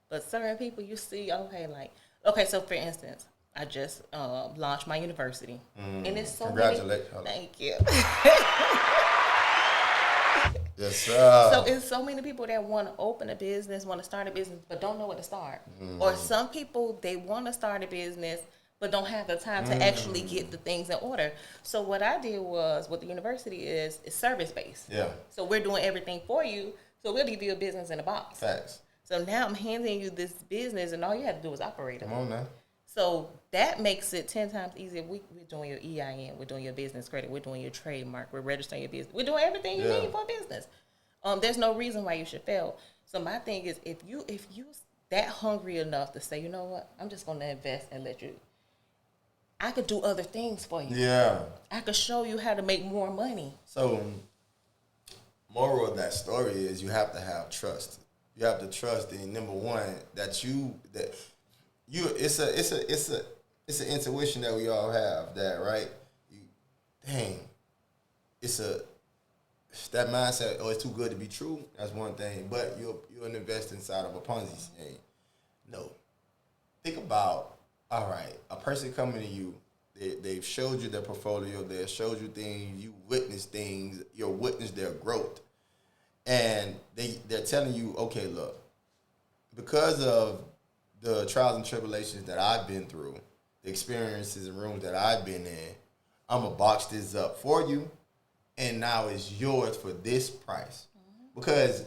But certain people, you see, okay, so for instance, I just launched my university, and it's so Congratulations. Thank you. Yes, sir. So it's so many people that want to open a business, want to start a business, but don't know where to start. Or some people, they want to start a business, but don't have the time to actually get the things in order. So what I did was, what the university is service-based. Yeah. So we're doing everything for you. So we'll give you a business in a box. Facts. So now I'm handing you this business, and all you have to do is operate it. Come on now. So that makes it 10 times easier. We're doing your EIN. We're doing your business credit. We're doing your trademark. We're registering your business. We're doing everything you need for a business. There's no reason why you should fail. So my thing is, if you that hungry enough to say, you know what, I'm just going to invest and let you. I could do other things for you. Yeah. I could show you how to make more money. So, moral of that story is you have to have trust. You have to trust in, number one, it's an intuition that we all have, that, right? That mindset, it's too good to be true. That's one thing. But you'll invest inside of a Ponzi scheme. No. Think about all right, a person coming to you, they've showed you their portfolio, they've showed you things, you witnessed things, you witnessed their growth. And they're telling you, okay, look, because of the trials and tribulations that I've been through, the experiences and rooms that I've been in, I'm going to box this up for you, and now it's yours for this price. Because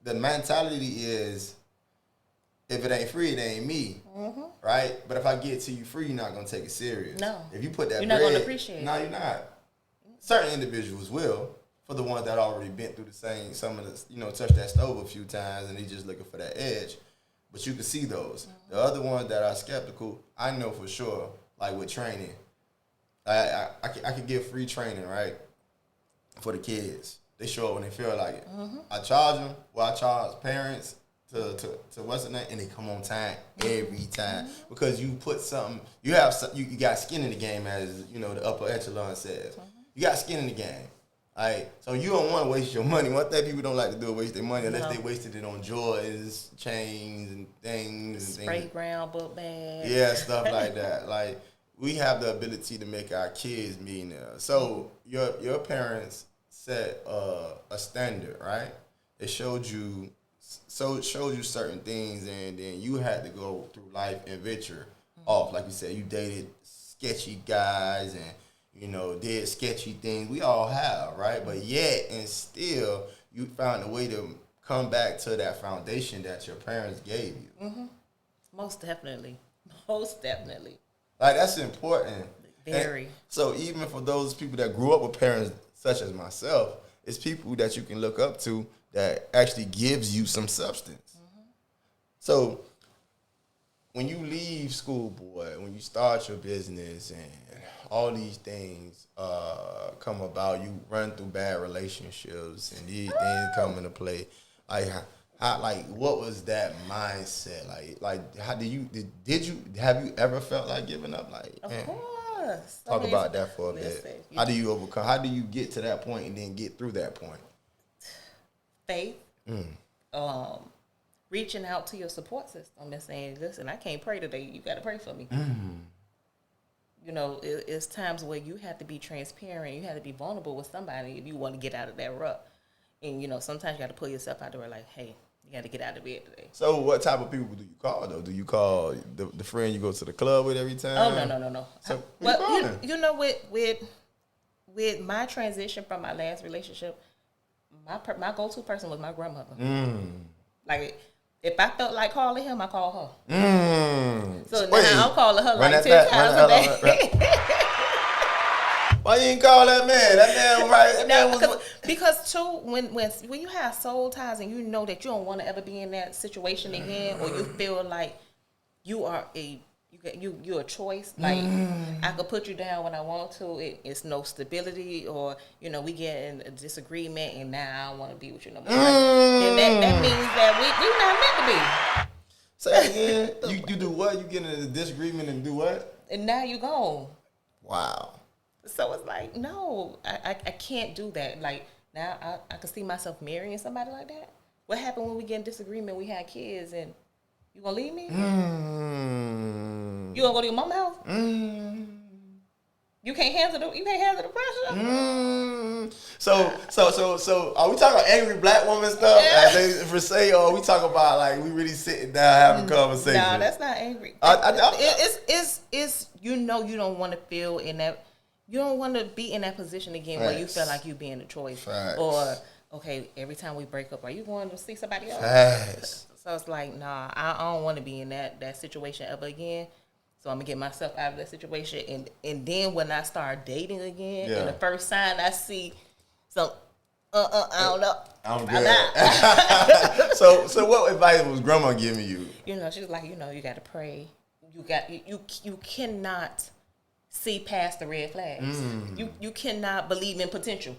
the mentality is, if it ain't free, it ain't me, right? But if I get it to you free, you're not going to take it serious. No. If you put that you're bread, not going to appreciate it. No, you're not. Certain individuals will, for the ones that already been through the same, some of the, touched that stove a few times and they just looking for that edge. But you can see those. The other ones that are skeptical, I know for sure, like with training, I can give free training, right, for the kids. They show up when they feel like it. I charge them, I charge parents to what's the name, and they come on time every time because you put something, you got skin in the game, as the upper echelon says. You got skin in the game. Right, so you don't want to waste your money. One thing people don't like to do is waste their money unless they wasted it on Jordans, chains, and things. Spray ground, book bag. Yeah, stuff like that. Like, we have the ability to make our kids millionaires. So your parents set a standard, right? It showed you certain things, and then you had to go through life and venture off. Like you said, you dated sketchy guys and did sketchy things. We all have, right? But yet and still, you found a way to come back to that foundation that your parents gave you. Most definitely. Most definitely. Like, that's important. Very. And so even for those people that grew up with parents such as myself, it's people that you can look up to that actually gives you some substance. So when you leave school, boy, when you start your business and all these things come about, you run through bad relationships and these things come into play. What was that mindset? Like how have you ever felt like giving up? Like, of course. Talk about that for a bit. How do you overcome? How do you get to that point and then get through that point? Faith. Reaching out to your support system and saying, listen, I can't pray today. You got to pray for me. It's times where you have to be transparent. You have to be vulnerable with somebody if you want to get out of that rut. And, sometimes you got to pull yourself out there like, hey, you got to get out of bed today. So what type of people do you call, though? Do you call the friend you go to the club with every time? Oh, no. So with my transition from my last relationship, my go-to person was my grandmother. Like, if I felt like calling him, I call her. So now I'm calling her like 10 times a day. Why you ain't call that man? That man, right? No, because too, when you have soul ties and you know that you don't want to ever be in that situation again, or you feel like you are you're a choice. Like, I could put you down when I want to. It's no stability, or we get in a disagreement, and now I don't want to be with you no more. And that means that we're not meant to be. Say again. You do what? You get in a disagreement and do what? And now you gone. Wow. So it's like, no, I can't do that. Like, now I can see myself marrying somebody like that. What happened when we get in disagreement? We had kids, and you gonna leave me? You gonna go to your mama's house? You can't handle the pressure. So are we talking about angry black woman stuff? As they for say, or we talking about like we really sitting down having a conversation? No, that's not angry. It's you don't want to feel in that. You don't want to be in that position again where you feel like you being a choice. Facts. Or, okay, every time we break up, are you going to see somebody else? Facts. So it's like, nah, I don't want to be in that situation ever again. So I'm going to get myself out of that situation. And then when I start dating again, and the first sign I see some, I don't know. I'm good. So what advice was grandma giving you? She was like, you got to pray. You cannot see past the red flags. You cannot believe in potential.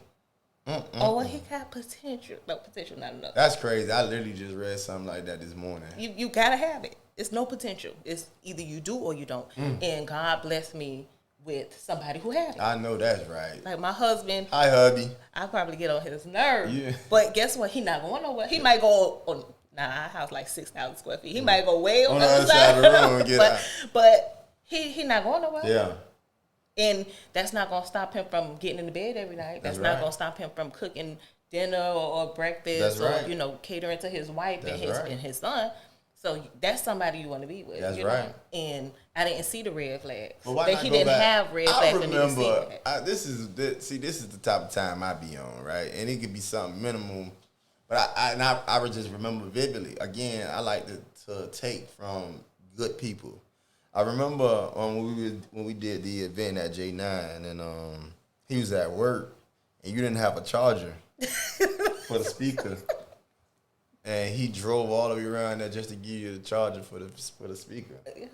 Oh, he got potential. No, potential not enough. That's crazy. I literally just read something like that this morning. You gotta have it. It's no potential. It's either you do or you don't. And God blessed me with somebody who had it. I know that's right. Like my husband. Hi, hubby. I probably get on his nerves. Yeah. But guess what? He not going nowhere. He might go on Now our house like 6,000 square feet. He might go way on the other side of the room and get out. But he not going nowhere. Yeah. And that's not gonna stop him from getting into bed every night. That's not gonna stop him from cooking dinner or breakfast or catering to his wife and his son. So that's somebody you want to be with. That's right. And I didn't see the red flags. But why not he go didn't back? have red flags. I remember. For me to See, this is the type of time I be on, right? And it could be something minimal, but I would just remember vividly. Again, I like to take from good people. I remember when we did the event at J9, and he was at work, and you didn't have a charger for the speaker. And he drove all the way around there just to give you the charger for the speaker. Yeah.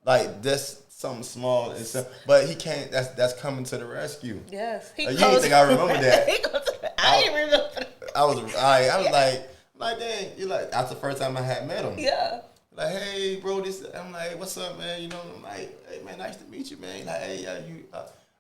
Like, that's something small, but he can't. That's coming to the rescue. Yes, you didn't think I remember that? I didn't remember. I was like, dang, you like. That's the first time I had met him. Yeah. Like, hey, bro, I'm like, what's up, man? You know, I'm like, hey, man, nice to meet you, man. Like, hey,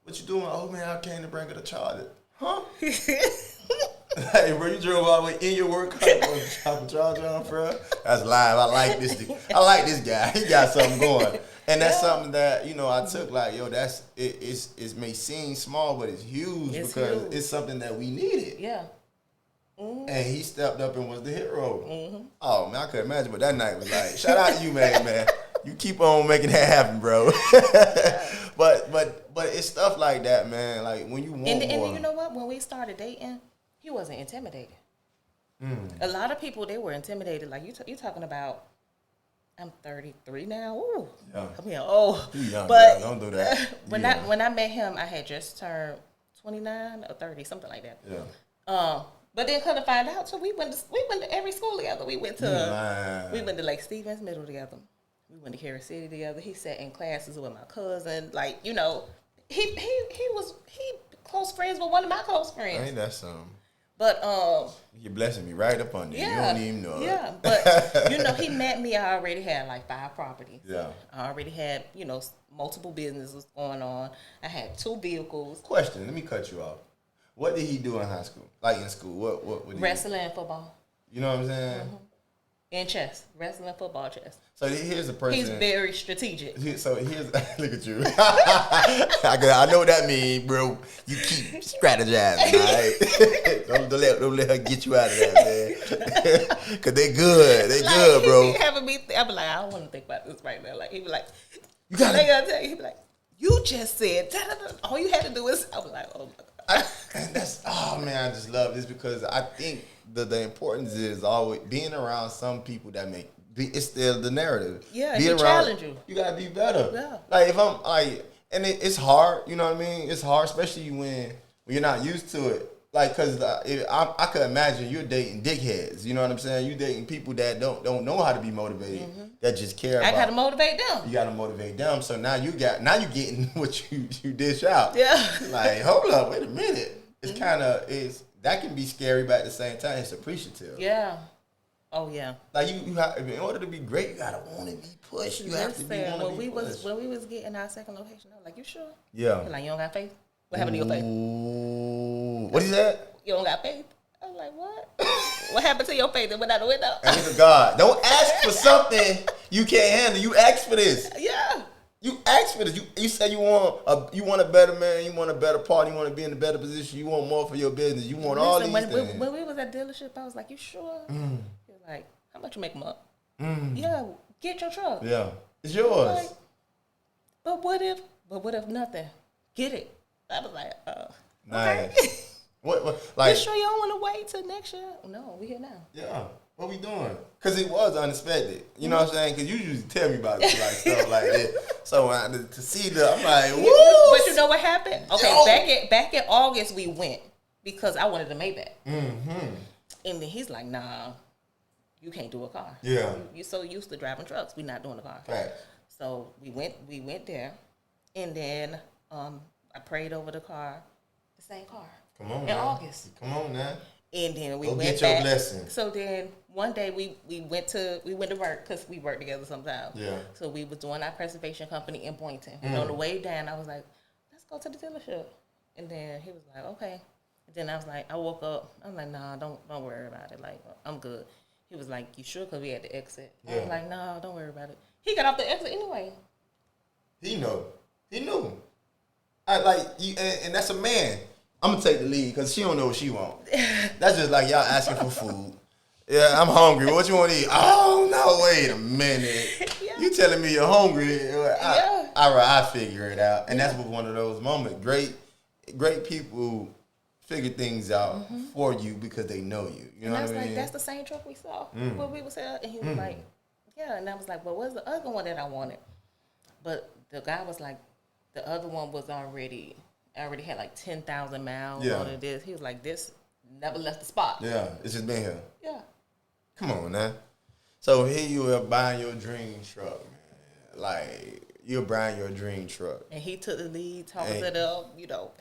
what you doing? Oh, man, I came to bring her the charger. Huh? Hey, bro, you drove all the way in your work car to drop a charger on, bro. That's live. I like this guy. He got something going. And that's something that, I took like, yo, it may seem small, but it's huge because it's something that we needed. Yeah. Mm-hmm. And he stepped up and was the hero. Mm-hmm. Oh, man, I couldn't imagine what that night was like. Shout out to you, man. You keep on making that happen, bro. But it's stuff like that, man. Like, when you want more. And you know what? When we started dating, he wasn't intimidated. A lot of people, they were intimidated. Like, you talking about, I'm 33 now. Ooh, yeah. I'm here. Oh, you young, but girl. Don't do that. When I met him, I had just turned 29 or 30, something like that. Yeah. But then couldn't find out. So we went to every school together. We went to Lake Stevens Middle together. We went to Carroll City together. He sat in classes with my cousin. Like, he was close friends with one of my close friends. Ain't that something? But you're blessing me right up on you. Yeah, you don't even know. Yeah, but he met me. I already had like 5 properties. Yeah, I already had multiple businesses going on. I had 2 vehicles. Question: let me cut you off. What did he do in high school? Like in school, what did wrestling and football. You know what I'm saying? Mm-hmm. And chess, wrestling, football, chess. So here's a person. He's very strategic. Look at you. I know what that means, bro. You keep strategizing, all right? don't let her get you out of that, man. Cause they good, good, bro. I be like, I don't want to think about this right now. Like he be like, you gotta tell you. He be like, you just said all you had to do is. I was like, oh my God. Man, I just love this because I think the importance is always being around some people that it's still the narrative. Yeah, he challenge you. You gotta be better. Yeah. Like if I'm like, and it's hard. You know what I mean? It's hard, especially when you're not used to it. Like, cause I could imagine you're dating dickheads. You know what I'm saying? You dating people that don't know how to be motivated. Mm-hmm. That just care. I gotta motivate them. You gotta motivate them. So now you getting what you dish out. Yeah. Like, hold up, wait a minute. It's kind of that can be scary, but at the same time, it's appreciative. Yeah. Oh yeah. Like you have, in order to be great, you gotta want to be pushed. You have to be pushed. When we was getting our second location, I was like, "You sure?" Yeah. Like, you don't got faith? What happened to your faith? What he said? You don't got faith? I was like, what? What happened to your faith that went out the window? And look at God. Don't ask for something you can't handle. You ask for this. Yeah. You ask for this. You say you want a better man. You want a better partner. You want to be in a better position. You want more for your business. You want all these things. When we was at dealership, I was like, you sure? He was like, how much you make them up? Yeah, get your truck. Yeah, it's yours. Like, but what if nothing? Get it. I was like, nice. Okay. What like? You sure you don't want to wait till next year? No, we here now. Yeah. What we doing? Because it was unexpected. You know what I'm saying? Because you usually tell me about like stuff like that. So to see I'm like, woo! But you know what happened? Okay, back in August we went because I wanted a Maybach. Mm-hmm. And then he's like, nah, you can't do a car. Yeah. You're so used to driving trucks. We're not doing a car. Right. So we went there. And then I prayed over the car, the same car. Come on, in August. Come on now. And then we Go went get back. your blessing. So then one day we went to work because we work together sometimes. Yeah. So we was doing our preservation company in Boynton. And on the way down, I was like, let's go to the dealership. And then he was like, okay. And then I was like, I woke up. I'm like, nah, don't worry about it. Like, I'm good. He was like, you sure? Because we had the exit. I Yeah. was like, no, don't worry about it. He got off the exit anyway. He knew. I like you, and that's a man. I'm gonna take the lead because she don't know what she want. That's just like y'all asking for food. Yeah, I'm hungry. What you want to eat? Oh no, wait a minute. Yeah. You telling me you're hungry? Yeah. I figure it out, and that's what one of those moments. Great people figure things out for you because they know you. You know what I mean? Like, that's the same truck we saw when we was there, and he was like, yeah, and I was like, well, what's the other one that I wanted? But the guy was like, the other one was already had like 10,000 miles on it. This, he was like, this never left the spot. Yeah, it's just been here. Yeah. Come on, man. So here you are buying your dream truck, man. Like, you're buying your dream truck. And he took the lead, talking to them,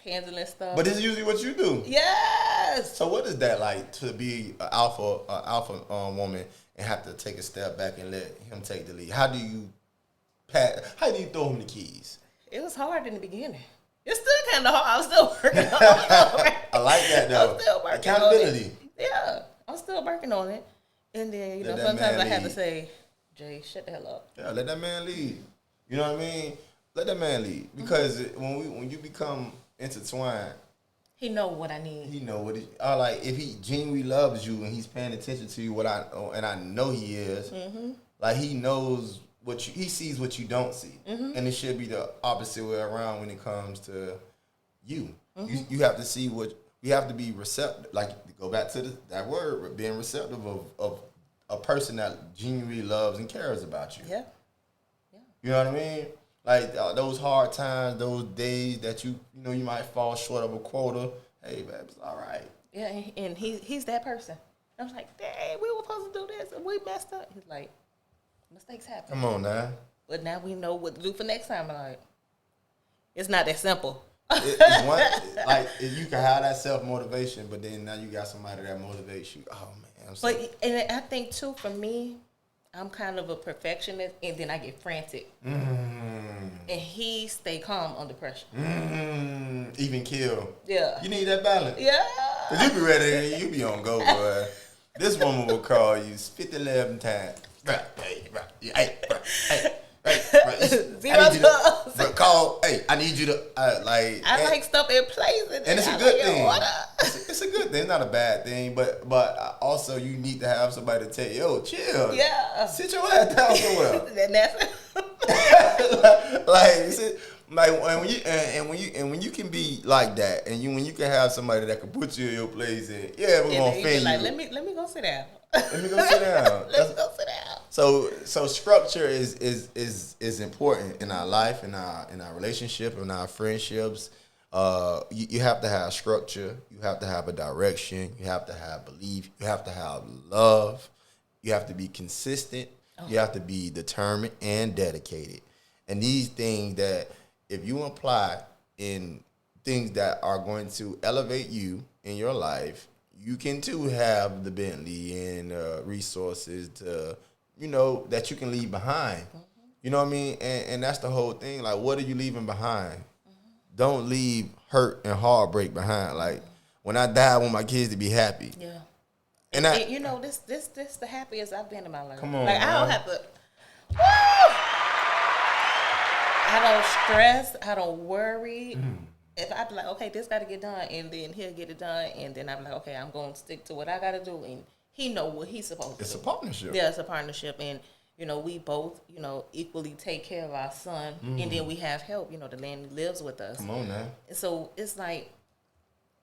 handling stuff. But this is usually what you do. Yes. So what is that like to be an alpha woman and have to take a step back and let him take the lead? How do you throw him the keys? It was hard in the beginning. It's still kind of hard. I'm still working on it. I like that though. I'm still working Accountability. on it. Yeah, I'm still working on it. And then, Let that sometimes man I have to lead. say, Jay, shut the hell up. Yeah, let that man lead. You know what I mean? Let that man lead. Because when you become intertwined, He know what I need. he know what like if he genuinely loves you and he's paying attention to you, and I know he is, like he knows he sees what you don't see, and it should be the opposite way around when it comes to you. You have to see you have to be receptive. Like to go back to that word, being receptive of a person that genuinely loves and cares about you. Yeah. You know what I mean? Like those hard times, those days that you might fall short of a quota. Hey, babe, it's all right. Yeah, and he's that person. I was like, dang, we were supposed to do this and we messed up. He's like, mistakes happen. Come on now. But now we know what to do for next time. I'm like, it's not that simple. It's one, like you can have that self motivation, but then now you got somebody that motivates you. Oh man, and I think too, for me, I'm kind of a perfectionist, and then I get frantic. And he stay calm under pressure. Even kill. Yeah. You need that balance. Yeah. Cause you be ready, you be on go, boy. This woman will call you 50-11 times. But call. Hey, I need you to like. I like stuff in place, and it's a good thing. It's a good thing. It's not a bad thing, but also you need to have somebody to tell you, yo, chill. Yeah. Sit your ass down somewhere. When you can be like that, and when you can have somebody that can put you in your place, and we're gonna offend you. Like, let me go sit down. Let me go sit down. Let's go sit down. So structure is important in our life, in our relationship, in our friendships. You have to have structure. You have to have a direction. You have to have belief. You have to have love. You have to be consistent. You have to be determined and dedicated. And these things that if you apply in things that are going to elevate you in your life, you can too have the Bentley and resources to, that you can leave behind. You know what I mean? And that's the whole thing. Like, what are you leaving behind? Don't leave hurt and heartbreak behind. Like, when I die, I want my kids to be happy. Yeah. And this the happiest I've been in my life. Come on, like, man. I don't have to. I don't stress. I don't worry. If I be like, okay, this got to get done, and then he'll get it done, and then I'm like, okay, I'm going to stick to what I got to do, and he know what he's supposed to do. It's a partnership. Yeah, it's a partnership, and we both, equally take care of our son, and then we have help. The man lives with us. Come on now. And so it's like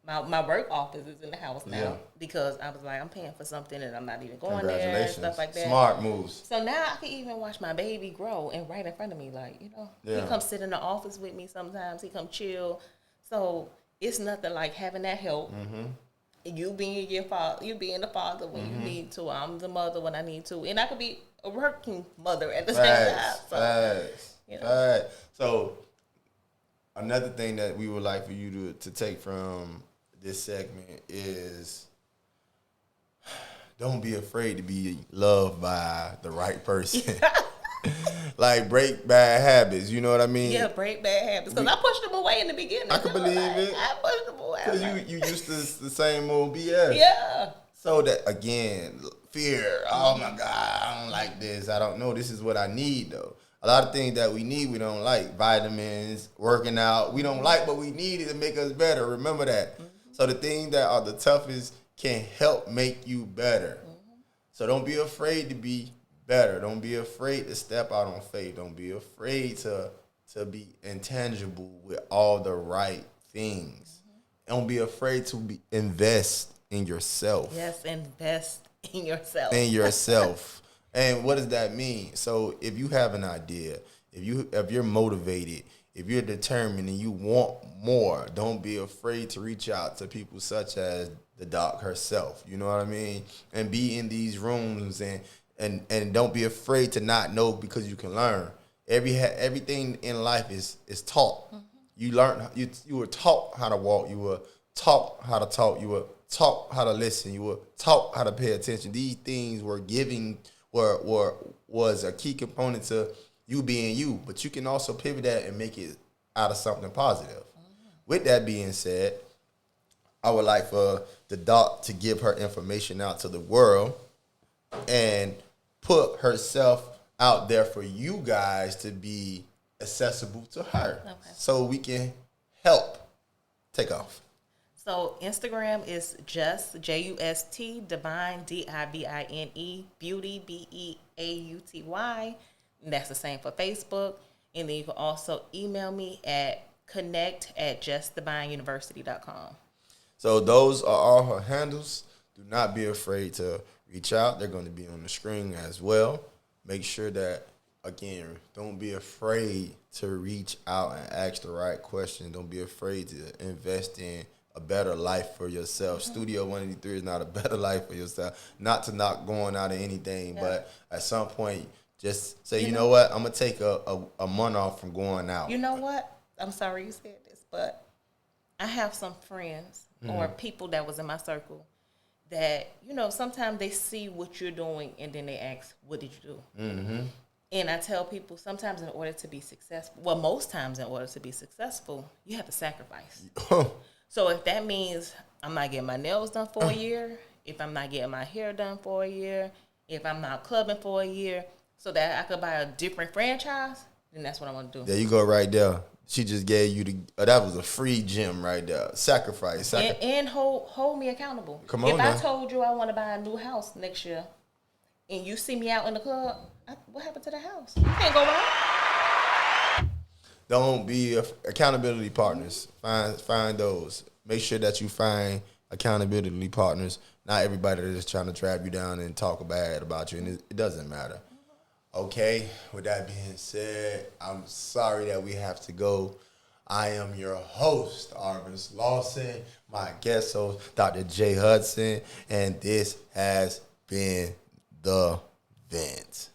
my work office is in the house now because I was like, I'm paying for something and I'm not even going there and stuff like that. Smart moves. So now I can even watch my baby grow and right in front of me, like, he comes sit in the office with me sometimes. He come chill. So it's nothing like having that help. You being your father, you being the father when you need to. I'm the mother when I need to, and I could be a working mother at the same time. So, So another thing that we would like for you to take from this segment is don't be afraid to be loved by the right person. Like, break bad habits, you know what I mean? Yeah, break bad habits. Because I pushed them away in the beginning. I can believe it. I pushed them away. Because you used to the same old BS. Yeah. So that, again, fear. Oh my God, I don't like this. I don't know. This is what I need though. A lot of things that we need, we don't like. Vitamins, working out, we don't like, but we need it to make us better. Remember that. So the things that are the toughest can help make you better. So don't be afraid to be better. Don't be afraid to step out on faith. Don't be afraid to be intangible with all the right things. Don't be afraid to invest in yourself. Yes, invest in yourself. In yourself. And what does that mean? So if you have an idea, if you're motivated, if you're determined and you want more, don't be afraid to reach out to people such as the doc herself. You know what I mean? And be in these rooms and don't be afraid to not know because you can learn. Everything in life is taught. You learn. You were taught how to walk. You were taught how to talk. You were taught how to listen. You were taught how to pay attention. These things was a key component to you being you. But you can also pivot that and make it out of something positive. With that being said, I would like for the doc to give her information out to the world and put herself out there for you guys to be accessible to her. Okay. So we can help take off. So Instagram is just JUST Divine DIVINE Beauty BEAUTY. And that's the same for Facebook. And then you can also email me at connect@justdivineuniversity.com. So those are all her handles. Do not be afraid to reach out. They're going to be on the screen as well. Make sure that, again, don't be afraid to reach out and ask the right question. Don't be afraid to invest in a better life for yourself. Studio 183 is not a better life for yourself. Not to not going out of anything, but at some point, just say, you know what, I'm going to take a month off from going out. You know what? I'm sorry you said this, but I have some friends or people that was in my circle that, sometimes they see what you're doing and then they ask, what did you do? And I tell people sometimes in order to be successful, most times in order to be successful, you have to sacrifice. So if that means I'm not getting my nails done for a year, if I'm not getting my hair done for a year, if I'm not clubbing for a year, so that I could buy a different franchise, then that's what I want to do. There you go right there. She just gave you that was a free gem right there. Sacrifice. And hold me accountable. Come on If now. I told you I want to buy a new house next year and you see me out in the club, what happened to the house? You can't go wrong. Don't be accountability partners. Find those. Make sure that you find accountability partners. Not everybody that is trying to trap you down and talk bad about you, and it doesn't matter. Okay, with that being said, I'm sorry that we have to go. I am your host, Arvis Lawson, my guest host, Dr. J. Hudson, and this has been The Vent.